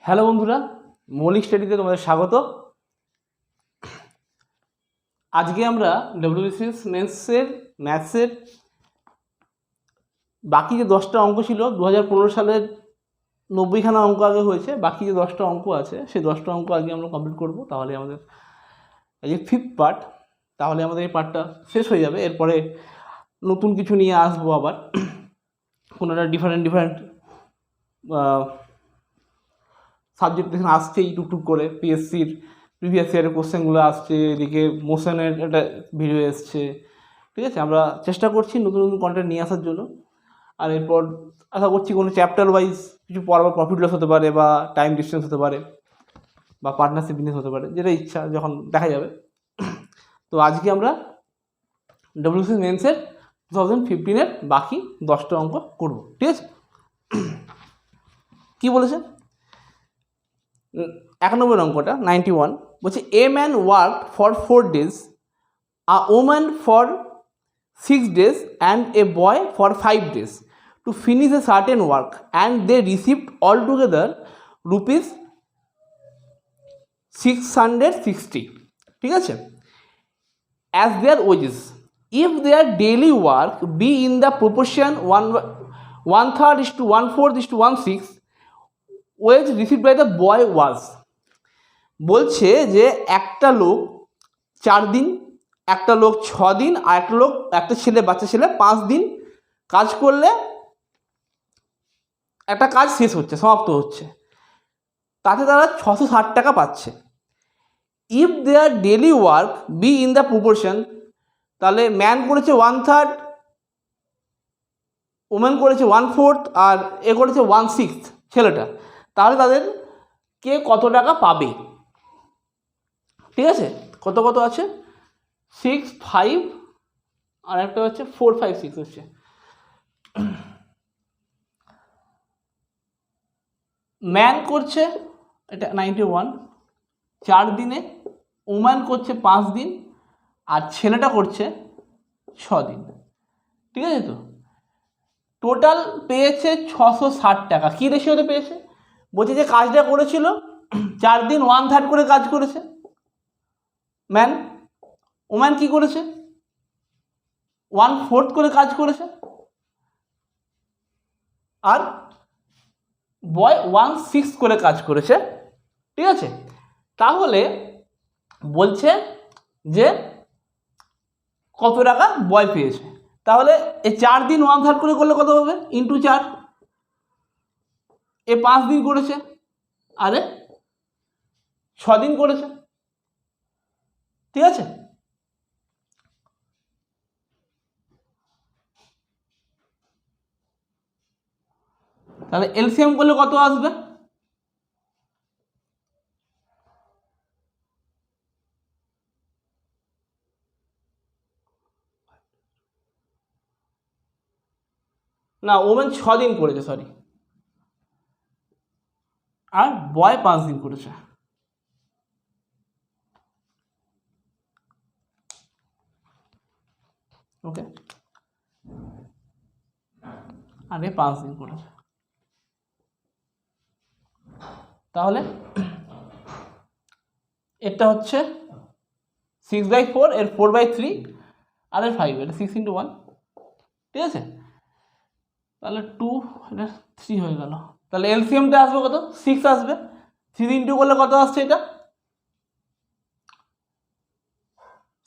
Hello বন্ধুরা, মৌলিক স্টাডিতে তোমাদের স্বাগত। আজকে আমরা ডব্লিউবিসিএস মেন্সের ম্যাথসের বাকি যে 10টা অঙ্ক ছিল 2015 সালের 90খানা অঙ্ক আগে হয়েছে, বাকি যে 10টা অঙ্ক আছে সেই 10টা অঙ্ক আগে আমরা কমপ্লিট করব। তাহলে আমাদের এই যে 5th পার্ট, তাহলে আমাদের এই পার্টটা শেষ হয়ে যাবে। এরপরে নতুন কিছু নিয়ে আসবো আবার, কোনো একটা ডিফারেন্ট সাবজেক্ট এখানে আসছেই টুকটুক করে। পিএসসির প্রিভিয়াস ইয়ারের কোশ্চেনগুলো আসছে, এদিকে মোশনের একটা ভিডিও এসছে। ঠিক আছে, আমরা চেষ্টা করছি নতুন নতুন কন্টেন্ট নিয়ে আসার জন্য। আর এরপর আশা করছি কোনো চ্যাপ্টার ওয়াইজ কিছু পড়াবার, প্রফিট লস হতে পারে বা টাইম ডিস্টেন্স হতে পারে বা পার্টনারশিপ বিজনেস হতে পারে, যেটা ইচ্ছা যখন দেখা যাবে। তো আজকে আমরা ডব্লিউবিসিএস মেন্সের 2015-এর বাকি 10টা অঙ্ক করব। ঠিক আছে, কী বলেছে 1 নম্বর অঙ্কটা 91 বলছে, a man work for 4 days, a woman for 6 days and a boy for 5 days to finish a certain work and they received all together ₹660। ঠিক আছে, as their wages if their daily work be in the proportion 1/3 1/4 1/6 wage received by the boy was. বলছে যে একটা লোক 4 দিন, একটা লোক 6 দিন, আর একটা ছেলে, বাচ্চা ছেলে 5 দিন কাজ করলে একটা কাজ শেষ হচ্ছে, সমাপ্ত হচ্ছে, তাতে তারা 660 টাকা পাচ্ছে। If their daily work be in the proportion, তাহলে ম্যান করেছে 1/3, ওমেন করেছে 1/4 আর এ করেছে 1/6 ছেলেটা, তাহলে তাদের কে কত টাকা পাবে? ঠিক আছে, কত কত আছে 6 5 আর একটা হচ্ছে 4 5 6 হচ্ছে। ম্যান করছে এটা 91 4 দিনে, ওম্যান করছে 5 দিন, আর ছেলেটা করছে 6 দিন। ঠিক আছে, তো টোটাল পেয়েছে 660 টাকা। কী রেশিওতে পেয়েছে? বলছে যে কাজটা করেছিল 4 দিন 1/3 করে কাজ করেছে ম্যান, ওম্যান কি করেছে 1/4 করে কাজ করেছে, আর বয় 1/6 করে কাজ করেছে। ঠিক আছে, তাহলে বলছে যে কত টাকা বয় পেয়েছে। তাহলে এই 4 দিন 1/3 করে করলে কত হবে? ইন্টু 4। এ 5 দিন করেছে, আরে 6 দিন করেছে। ঠিক আছে, তাহলে এলসিএম করলে কত আসবে? না, ওমেন 6 দিন করেছে, সরি, আর বয় 5 দিন করেছে। ওকে, আর এ 5 দিন করেছে। তাহলে এটা হচ্ছে 6/4, এর 4/3, আর এর 5, এটা 6 × 1। ঠিক আছে, তাহলে 2, এটা 3 হয়ে গেল। তাহলে এলসিএমটা আসবে কত? 6 আসবে। 3 ইন্টু করলে কত আসছে? এটা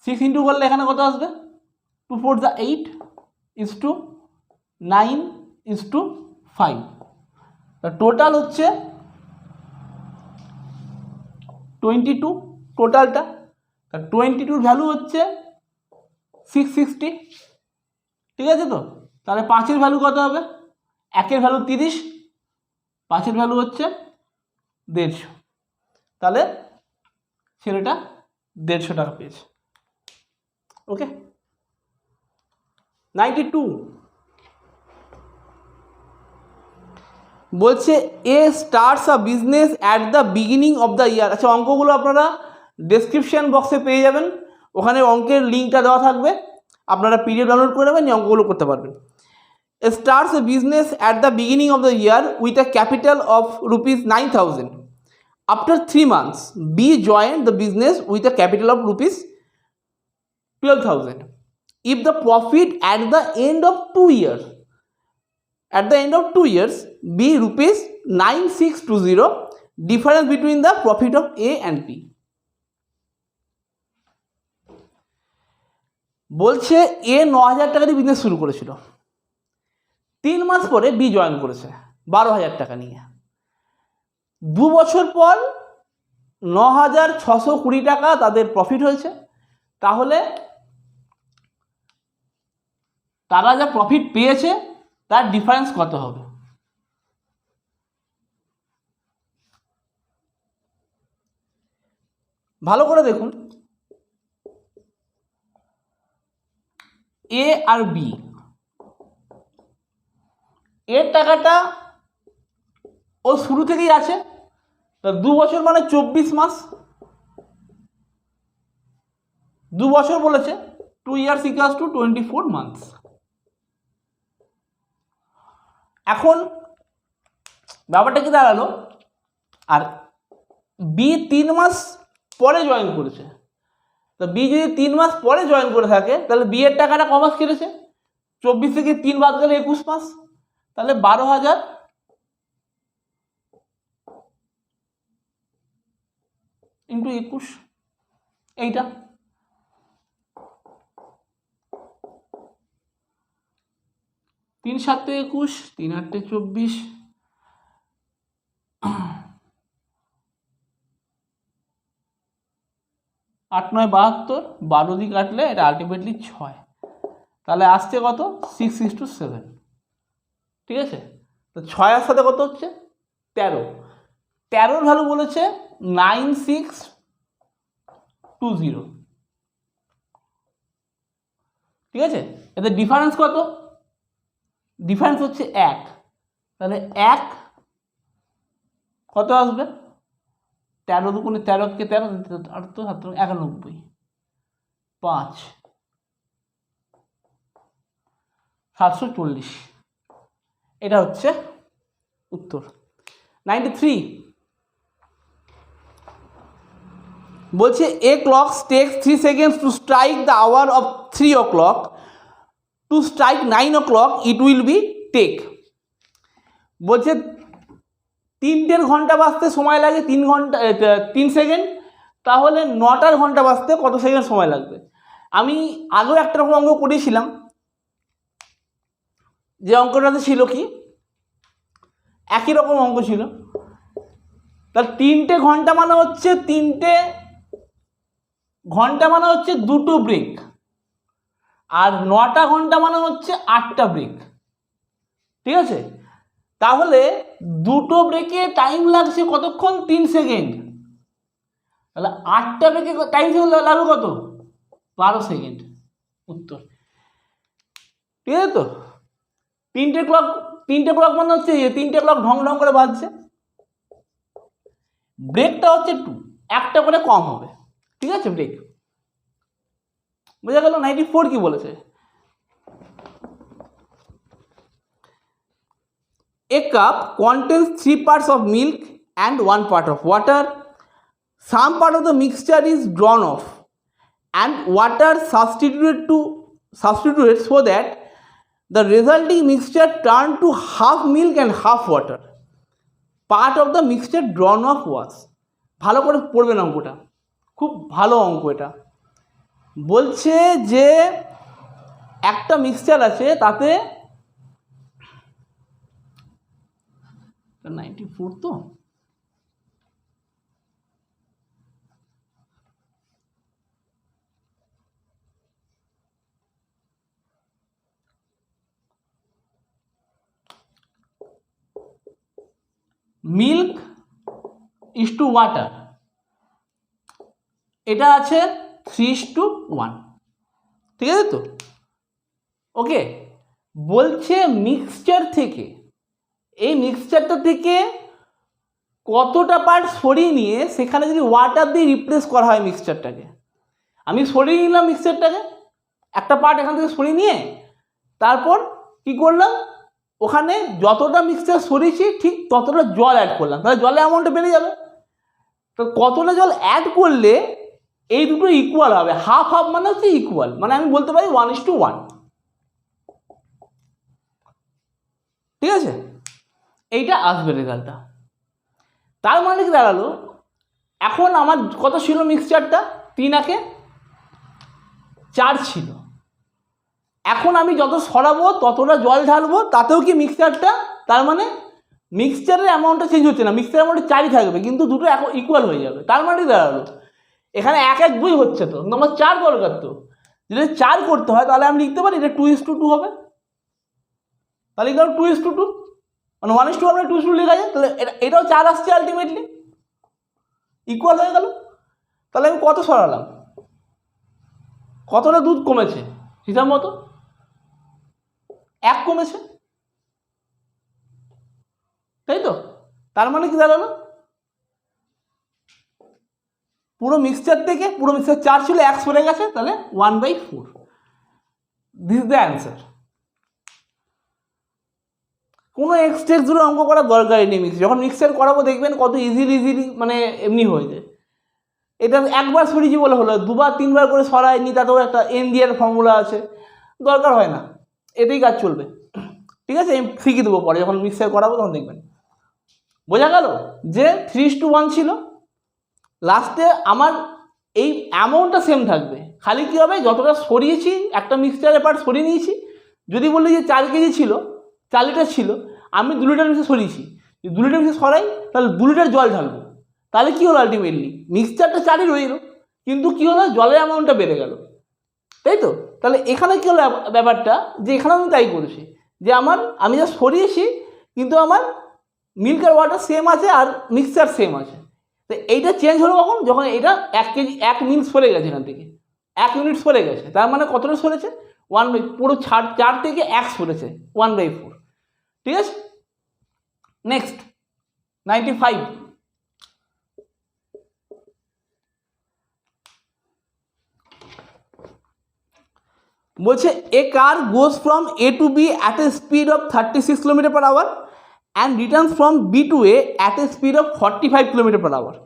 6 ইন্টু করলে এখানে কত আসবে? 2 4 8 9 5। টোটাল হচ্ছে 22 টোটালটা। 22 ভ্যালু হচ্ছে 660। ঠিক আছে, তো তাহলে 5-এর ভ্যালু কত হবে? 1-এর ভ্যালু 30, 5-এর ভ্যালু হচ্ছে 150। তাহলে ছেলেটা 150 টাকা পেয়েছে। ওকে, 92 বলছে a starts a business at the beginning of the year. আচ্ছা, অঙ্কগুলো আপনারা ডেসক্রিপশন বক্সে পেয়ে যাবেন, ওখানে অঙ্কের লিঙ্কটা দেওয়া থাকবে, আপনারা পিডিএফ ডাউনলোড করে নেবেন, অঙ্কগুলো করতে পারবেন। Starts A business at the beginning of the year with a capital of ₹9,000 After 3 months, B joined the business with a capital of rupees 12,000. If the profit at the end of 2 years, be rupees 9620, difference between the profit of A and B. বলছে এ 9,000 টাকা দিয়ে business শুরু করেছিল, 3 মাস পরে B join করেছে 12,000 টাকা নিয়ে। 2 বছর পর 9,620 টাকা তাদের প্রফিট হয়েছে। তাহলে তারা যা প্রফিট পেয়েছে তার ডিফারেন্স কত হবে? ভালো করে দেখুন, এ আর বি, এর টাকাটা ও শুরু থেকেই আছে, তা 2 বছর মানে 24 মাস, 2 বছর বলেছে, 2 years equals to 24 months। এখন ব্যাপারটা কি দাঁড়ালো, আর বি 3 মাস পরে জয়েন করেছে, তো বি যদি 3 মাস পরে জয়েন করে থাকে তাহলে বি এর টাকাটা ক মাস কেটেছে? 24 থেকে 3 বাদ গেলে 21 মাস, তাহলে 12,000 ইন্টু 21, এইটা। তিন 7 21, 3 8 24, 8 9 72, 12 দিয়ে কাটলে এটা আলটিমেটলি 6, তাহলে আসছে কত? 6:7। ঠিক আছে, তো 6 এর সাথে কত হচ্ছে? 13, 13 ভ্যালু বলেছে 9620। ঠিক আছে, এতে ডিফারেন্স কত? ডিফারেন্স হচ্ছে 1, তাহলে 1 কত আসবে? 13 দুগুণে 13 কে 13, 91, 5 740, এটা হচ্ছে উত্তর। 93 বলছে a clock takes 3 seconds to strike the hour of 3 o'clock, to strike 9 o'clock it will be take। বলছে 3টের ঘন্টা বাজতে সময় লাগে 3 সেকেন্ড, তাহলে 9টার ঘন্টা বাজতে কত সেকেন্ড সময় লাগবে? আমি আগেও একটা রকম অঙ্ক করেছিলাম, যে অঙ্কটাতে ছিল কি, একই রকম অঙ্ক ছিল। তাহলে 3টে ঘন্টা মানে হচ্ছে 3টে ঘন্টা মানে হচ্ছে 2টো ব্রেক, আর 9টা ঘন্টা মানে হচ্ছে 8টা ব্রেক। ঠিক আছে, তাহলে 2টো ব্রেকে টাইম লাগছে কতক্ষণ? 3 সেকেন্ড। তাহলে 8টা ব্রেকে টাইম লাগবে কত? 12 সেকেন্ড। উত্তর। ঠিক আছে, তো 3টে ক্লক মানে হচ্ছে 3টে ক্লক ঢং ঢং করে বাজছে, ব্রেকটা হচ্ছে 2, একটা করে কম হবে। ঠিক আছে, ব্রেক বোঝা গেল। 94 কি বলেছে? A cup contains 3 parts of milk and 1 part of water. Some part of the mixture is drawn off and water substituted so that the resulting mixture turned to half milk and half water. Part of the mixture drawn off was, ভালো করে পড়বেন অঙ্কটা, খুব ভালো অঙ্ক এটা। বলছে যে একটা মিক্সচার আছে, তাতে 94 তো মিল্ক ইস টু ওয়াটার, এটা আছে 3:1। ঠিক আছে তো, ওকে। বলছে মিক্সচার থেকে, এই মিক্সচারটা থেকে কতটা পার্ট সরিয়ে নিয়ে সেখানে যদি ওয়াটার দিয়ে রিপ্লেস করা হয় মিক্সচারটাকে। আমি সরিয়ে নিলাম মিক্সচারটাকে, একটা পার্ট এখান থেকে সরিয়ে নিয়ে তারপর কি করলাম, ওখানে যতটা মিক্সচার সরিয়েছি ঠিক ততটা জল অ্যাড করলাম, তাহলে জলের অ্যামাউন্টটা বেড়ে যাবে। তো কতটা জল অ্যাড করলে এই দুটো ইকুয়াল হবে, হাফ হাফ মানে হচ্ছে ইকুয়াল, মানে আমি বলতে পারি 1:1, ঠিক আছে, এইটা আসবে রেজাল্টটা। তার মানে কি দাঁড়ালো, এখন আমার কত ছিল মিক্সচারটা, 3:4 ছিল, এখন আমি যত সরাবো ততটা জল ঢালবো, তাতেও কি মিক্সচারটা, তার মানে মিক্সচারের অ্যামাউন্টটা চেঞ্জ হচ্ছে না, মিক্সচার অ্যামাউন্টটা 4ই থাকবে, কিন্তু দুটো এখন ইকুয়াল হয়ে যাবে। তার মানে দাঁড়ালো এখানে 1:1:2 হচ্ছে, তো আমার 4 দরকার, তো যদি 4 করতে হয় তাহলে আমি লিখতে পারি এটা 2:2 হবে, তাহলে এখানে 2:2, মানে 1:1 আমরা 2:2 লেখা যায়, তাহলে এটাও 4 আসছে, আলটিমেটলি ইকুয়াল হয়ে গেল। তাহলে আমি কত সরালাম, কতটা দুধ কমেছে, হিসাব মতো 1 কমেছে, তাই তো। তার মানে কি দাঁড়ালো, পুরো মিক্সচার থেকে, পুরো মিক্সচার 4 ছিল, 1 সরে গেছে, তাহলে 1/4, দিস দ্য অ্যান্সার। কোনো এক্সটেক্স ধরে অঙ্ক করার দরকারই নেই, যখন মিক্সচার করাবো দেখবেন কত ইজিলি মানে এমনি হয়ে যায়। এটা একবার সরিয়েছি বলে হলো, 2বার 3বার করে সরায়নি, তাতেও একটা এনডিআর ফর্মুলা আছে, দরকার হয় না, এতেই কাজ চলবে, ঠিক আছে। আমি শিখিয়ে দেবো পরে যখন মিক্সচার করাবো তখন দেখবেন। বোঝা গেল যে 3:1 ছিল, লাস্টে আমার এই অ্যামাউন্টটা সেম থাকবে, খালি কী হবে, যতটা সরিয়েছি একটা মিক্সচারের পার্ট সরিয়ে নিয়েছি, যদি বলি যে 4 কেজি ছিল, 4 লিটার ছিল, আমি 2 লিটার মিশে সরিয়েছি, যদি 2 লিটার মিশে সরাই তাহলে 2 লিটার জল ঢালবো, তাহলে কী হলো, আলটিমেটলি মিক্সচারটা 4ই রইল, কিন্তু কী হলো, জলের অ্যামাউন্টটা বেড়ে গেল, তাই তো। তাহলে এখানে কী হলো ব্যাপারটা, যে এখানে আমি তাই করেছি, যে আমি যা সরিয়েছি কিন্তু আমার মিল্ক আর ওয়াটার সেম আছে আর মিক্সচার সেম আছে, তো এইটা চেঞ্জ হলো কখন, যখন এটা 1 কেজি 1 মিল সরে গেছে, এখান থেকে 1 ইউনিট সরে গেছে, তার মানে কতটা সরেছে, 1 পুরো 4 থেকে 1 সরেছে, 1/4, ঠিক আছে। নেক্সট 95, বলছে এ কার গোজ from A to B at a speed of 36 km/h and returns from B to A at a speed of 45 km/h,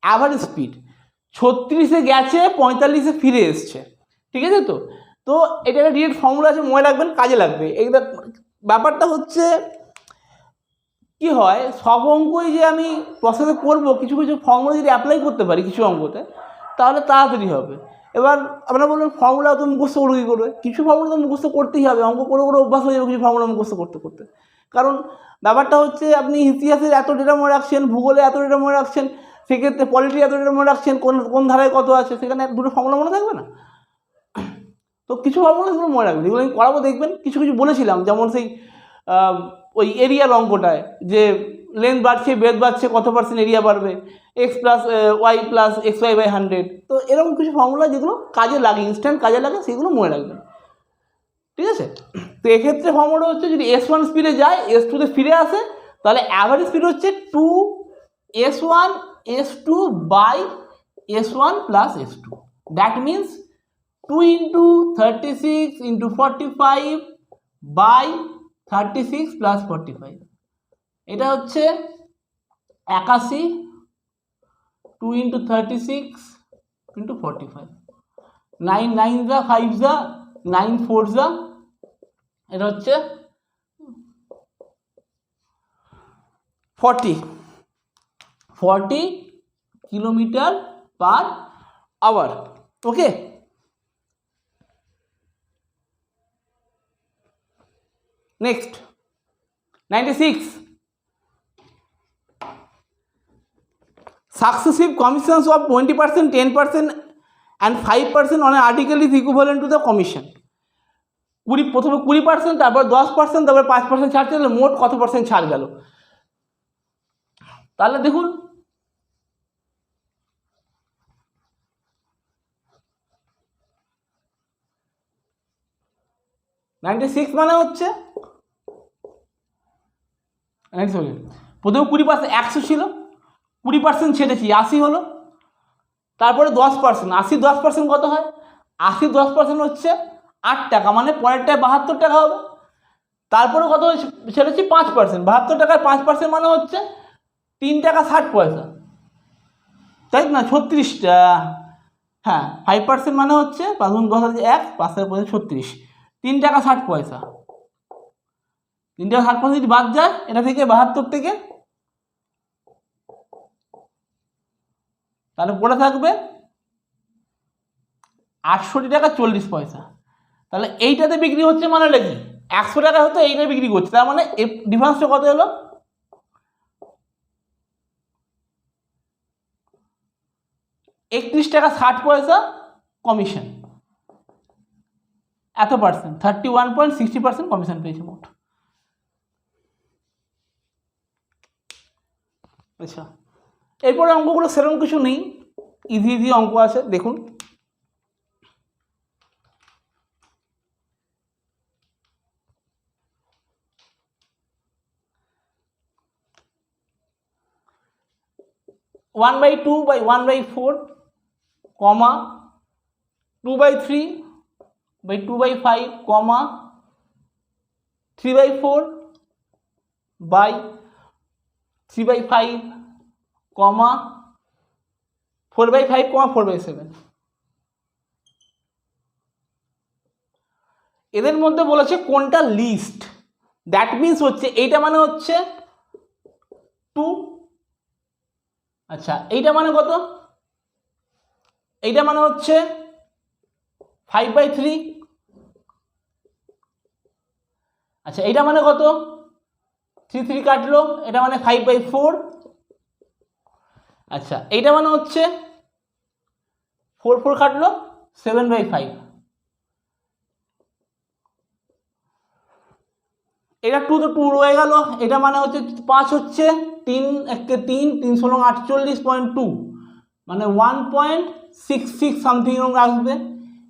average speed 36-এ গেছে, 45-এ ফিরে এসছে, ঠিক আছে। তো তো এটা একটা ডিরেক্ট ফর্মুলা আছে, মনে রাখবেন, কাজে লাগবে। এইটা ব্যাপারটা হচ্ছে কি হয়, সব অঙ্কই যে আমি প্রসেসে করবো, কিছু কিছু ফর্মুলা যদি অ্যাপ্লাই করতে পারি কিছু অঙ্কতে, তাহলে তাড়াতাড়ি হবে। এবার আপনারা বলবেন ফর্মুলা তো মুখস্থ করে কী করবে, কিছু ফর্মুলা তো মুখস্থ করতেই হবে, অঙ্ক করে করে অভ্যাস হয়ে যাবে কিছু ফর্মুলা মুখস্থ করতে করতে। কারণ ব্যাপারটা হচ্ছে আপনি ইতিহাসের এত ডেটা মনে রাখছেন, ভূগোলে এত ডেটা মনে রাখছেন, সেক্ষেত্রে পলিটি এত ডেটা মনে রাখছেন, কোন ধারায় কত আছে, সেখানে দুটো ফর্মুলা মনে থাকবে না। তো কিছু ফর্মুলা সেগুলো মনে রাখবেন, যেগুলো আমি করাবো দেখবেন, কিছু কিছু বলেছিলাম, যেমন সেই ওই এরিয়ার অঙ্কটায়, যে লেন্থ বাড়ছে, ব্রেথ বাড়ছে, কত পার্সেন্ট এরিয়া বাড়বে, x + y + xy/100, তো এরকম কিছু ফর্মুলা যেগুলো কাজে লাগে, ইনস্ট্যান্ট কাজে লাগে, সেগুলো মনে রাখবেন, ঠিক আছে। তো এক্ষেত্রে ফর্মুলা হচ্ছে, যদি S1 স্পিডে যায়, S2-তে ফিরে আসে, তাহলে অ্যাভারেজ স্পিড হচ্ছে 2s1 s2/s1 + s2, that means 2 × 36 × 45/36 + 45, এটা হচ্ছে 81, 2 × 36 × 45, 9 9 যা 5 যা 9 4 যা, এটা হচ্ছে 40 km/h, okay. Next 96, successive commissions of 20%, 10% and 5% on an article is equivalent to the commission। প্রথমে 20%, তারপর 10%, তারপর 5% ছাড় ছিল, মোট কত পার্সেন্ট ছাড় গেল, তাহলে দেখুন 96 মানে হচ্ছে প্রথমে 20%, 100 ছিল, 20% ছেড়েছি, 80 হলো, তারপরে 10%, 80 10% কত হয়, 80 10% হচ্ছে 8 টাকা, মানে পরেরটায় 72 টাকা হবে। তারপরে কত ছেড়েছি, 5%, 72 টাকার 5% মানে হচ্ছে 3 টাকা 60 পয়সা, তাই না, 36টা। হ্যাঁ, 5% মানে হচ্ছে 5 গুণ 10 আছে 1, 5 থেকে 36, 3 টাকা 60 পয়সা। 3 টাকা 60 পয়সা যদি বাদ যায় এটা থেকে 72 থেকে, তাহলে পড়ে থাকবে 68 টাকা 40 পয়সা। তাহলে এইটাতে বিক্রি হচ্ছে মানে কি 100 টাকা হতো, এইটা বিক্রি করছে, তার মানে ডিফারেন্সটা কত হলো? 31 টাকা 60 পয়সা কমিশন। এত পার্সেন্ট, 31.60% কমিশন পেয়েছে মোট। আচ্ছা, এরপরে অঙ্কগুলো সেরকম কিছু নেই, ইজি ইজি অঙ্ক আছে, দেখুন। One by two by 1/4, comma 2/3 by 2/5, comma 3/4 by 3/5, comma 4/5, comma 4/7। এদের মধ্যে বলেছে কোনটা লিস্ট, দ্যাট মিনস হচ্ছে এইটা মানে হচ্ছে 2। আচ্ছা, এইটা মানে কত? এইটা মানে হচ্ছে 5/3। আচ্ছা, এইটা মানে কত? 3 3 কাটলো, এটা মানে 5/4। আচ্ছা, এইটা মানে হচ্ছে 4 4 কাটলো, 7/5। এটা 2 তো 2 রয়ে গেল, এটা মানে হচ্ছে 5 হচ্ছে 3 1 3 3 16 48.2, মানে 1.66 সামথিং এরকম আসবে।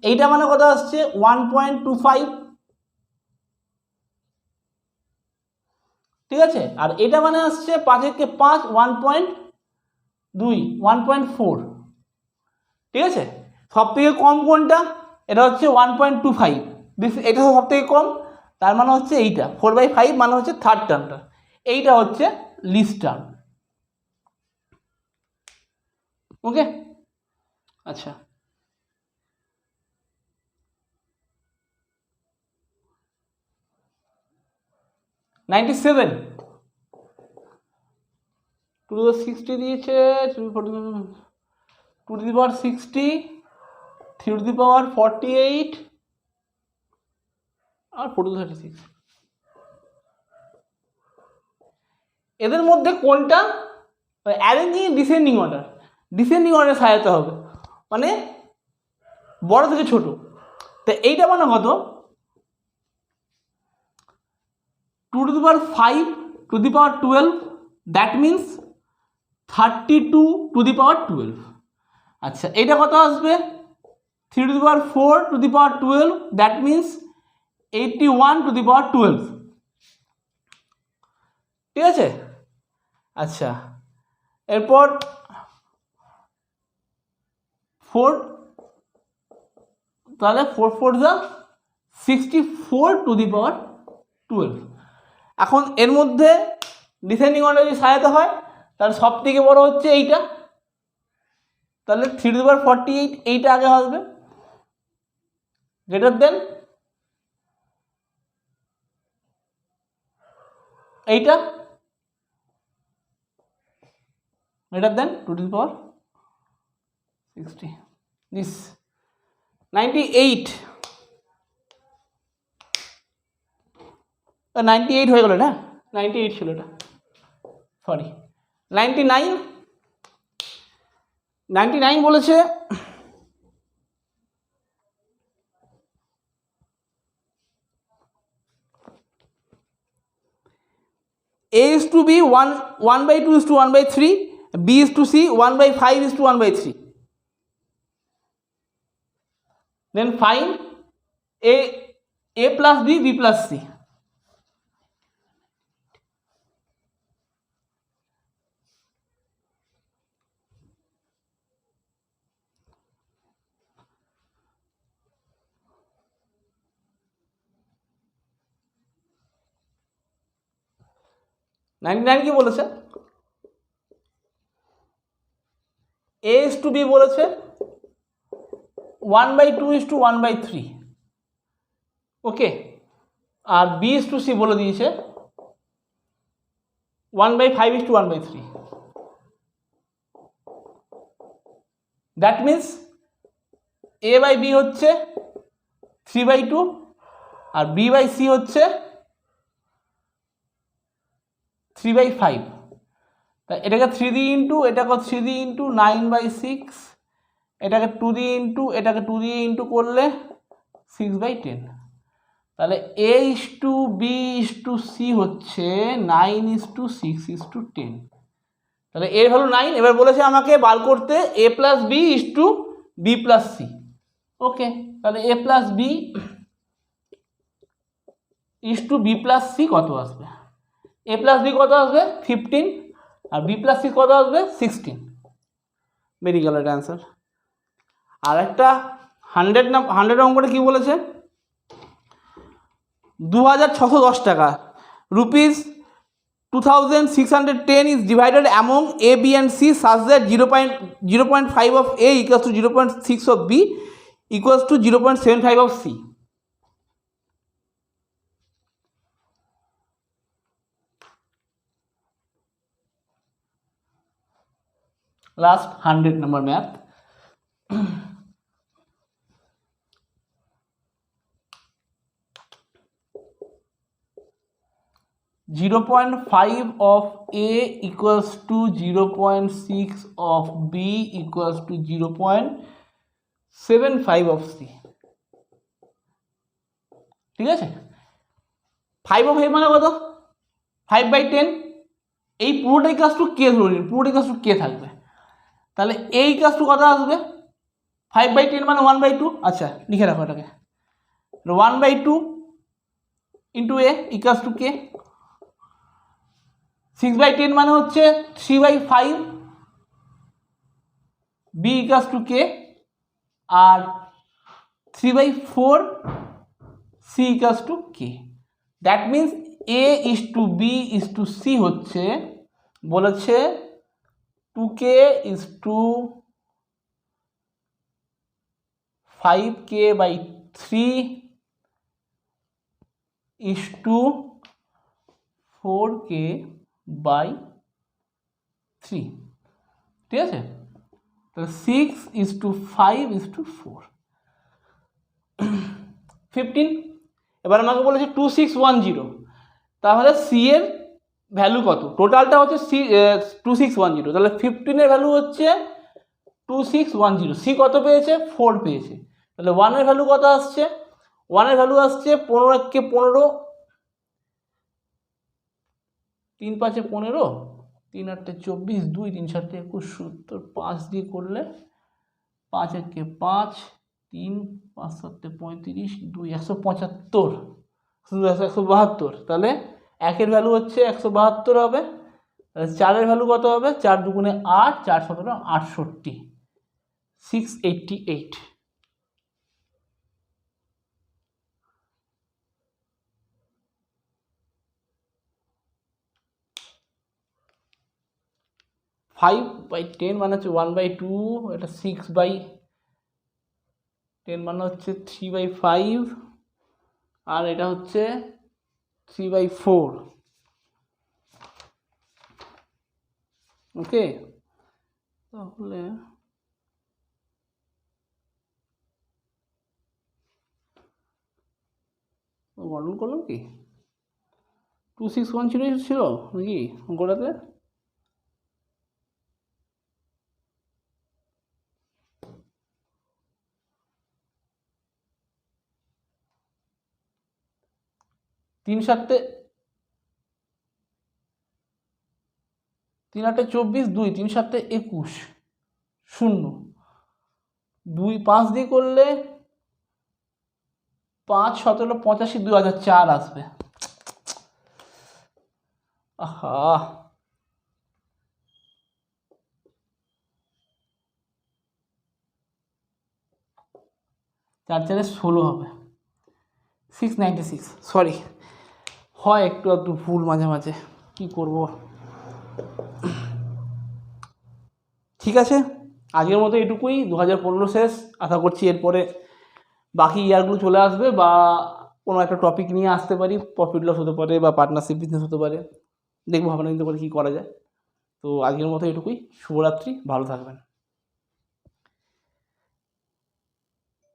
এইটা মানে কত আসছে 1.25, ঠিক আছে। আর এটা মানে আসছে 5 একে 5, 1.2, 1.4, ঠিক আছে। সব থেকে কম কোনটা? এটা হচ্ছে 1.25, এটা সব থেকে কম, তার মানে হচ্ছে এইটা 4/5, মানে হচ্ছে থার্ড টার্মটা, এইটা হচ্ছে লিস্ট টার্ম। ওকে, আচ্ছা। নাইনটি সেভেন, 2 to the 60 দিয়েছে, 2 to the power 60, 3 to the power 48, R 4 to the 36। এদের মধ্যে কোনটা অ্যারেঞ্জিং ডিসেন্ডিং অর্ডার, ডিসেন্ডিং অর্ডারে সাজাতে হবে, মানে বড় থেকে ছোট। তো এইটা মানে কত? 2 to the power 5 to the power 12, that means 32 to the power 12। আচ্ছা, এইটা কত আসবে? 3 to the power 4 to the power 12, that means 81 to the power 12, ঠিক আছে। আচ্ছা, এরপর 4, তাহলে 4 4 যা 64 to the power 12। এখন এর মধ্যে ডিসেন্ডিং অর্ডার যদি সাজাতে হয় তাহলে সব থেকে বড় হচ্ছে এইটা, তাহলে 3 to the power 48, এইটা আগে আসবে, গ্রেটার দেন এইটা, greater than 2 to the power 60, this 98, 98 হয়ে গেল না, 98 ছিল এটা, সরি 99, 99 বলেছে A is to B 1/2 is to 1/3, B is to C 1/5 is to 1/3, then find A plus B, B plus C। Ninety nine কি বলেছে? A is to B বলেছে 1/2:1/3, okay, আর বি ইস টু সি বলে দিয়েছে 1/5:1/3। That means A by B হচ্ছে 3/2 আর B by C হচ্ছে 3/5। তা এটাকে 3 দিয়ে ইন্টু, এটাকে 3 দিয়ে ইন্টু 9/6, এটাকে 2 দিয়ে ইন্টু, এটাকে 2 দিয়ে ইন্টু করলে 6/10। তাহলে A is to B is to C হচ্ছে 9:6:10। তাহলে এর ভ্যালু 9। এবার বলেছে আমাকে বার করতে A plus B is to B plus C, okay. তাহলে A plus B is to B plus C কত আসবে? এ প্লাস বি কত আসবে? 15, আর বি প্লাস সি কত আসবে? 16। বেরিয়ে গেল এটা অ্যান্সার। আর একটা 100 অঙ্কটা কী বলেছে? 2610 টাকা, rupees 2610 is divided among A, B and C such that 0.5 of A equals to 0.6 of B equals to 0.75 of C. Last 100 number math. 0.5 of A equals to 0.6 of B equals to 0.75 of C, ঠিক আছে। 5 of A মানে কত? 5/10। এই পুরোটাই equals to কে ধরে নিন, পুরোটা equals to কে থাকবে। তাহলে A ইকুয়ালস টু কত আসবে? 5/10 মানে 1/2। আচ্ছা লিখে রাখো এটাকে, 1/2 into A equals to K. 6/10 মানে হচ্ছে 3/5, B ইকুয়ালস টু কে, আর 3/4 C equals to K. That means A is to B is to C হচ্ছে, বলেছে 2K is to 5K/3 is to 4K/3, ঠিক আছে। তাহলে 6 ইস টু 5 ইস টু 4, 15। এবার আমাকে বলেছে 2610, তাহলে সি এর ভ্যালু কত? টোটালটা হচ্ছে সি 2610, তাহলে 15 এর ভ্যালু হচ্ছে 2610। সি কত পেয়েছে? 4 পেয়েছে। তাহলে 1 এর ভ্যালু কত আসছে? 1 এর ভ্যালু আসছে 15 × 15, 3 × 5 = 15, 3 × 8 = 24, 2 3 × 7 = 21, 70, 5 দিয়ে করলে 5 × 1 = 5, 3 5 7 = 35, 2 175, 172। তাহলে 1 এর ভ্যালু হচ্ছে 172 হবে। তাহলে 4 এর ভ্যালু কত হবে? 4 × 2 = 8, 4 × 7 = 68, 688। 5/10 মানে হচ্ছে 1/2, এটা 6/10 মানে হচ্ছে 3/5, আর এটা হচ্ছে 3/4, ওকে। তাহলে গঠন করলাম কি 2610 ছিল নাকি অঙ্কটাতে? তিন 8 = 24, 2 3 7 = 21, 0, 2 5 দিয়ে করলে 5 17 85, 2004 আসবে। আহা, 4 4 16 হবে, 696। সরি, হয় একটু একটু ভুল মাঝে মাঝে, কি করব। ঠিক আছে, আজকের মতো এটুকুই। 2015 শেষ, আশা করছি এরপরে বাকি ইয়ারগুলো চলে আসবে বা কোনো একটা টপিক নিয়ে আসতে পারি, প্রফিট লস হতে পারে বা পার্টনারশিপ বিজনেস হতে পারে, দেখবো ভাবনা চিন্তা করে কী করা যায়। তো আজকের মতো এটুকুই, শুভরাত্রি, ভালো থাকবেন।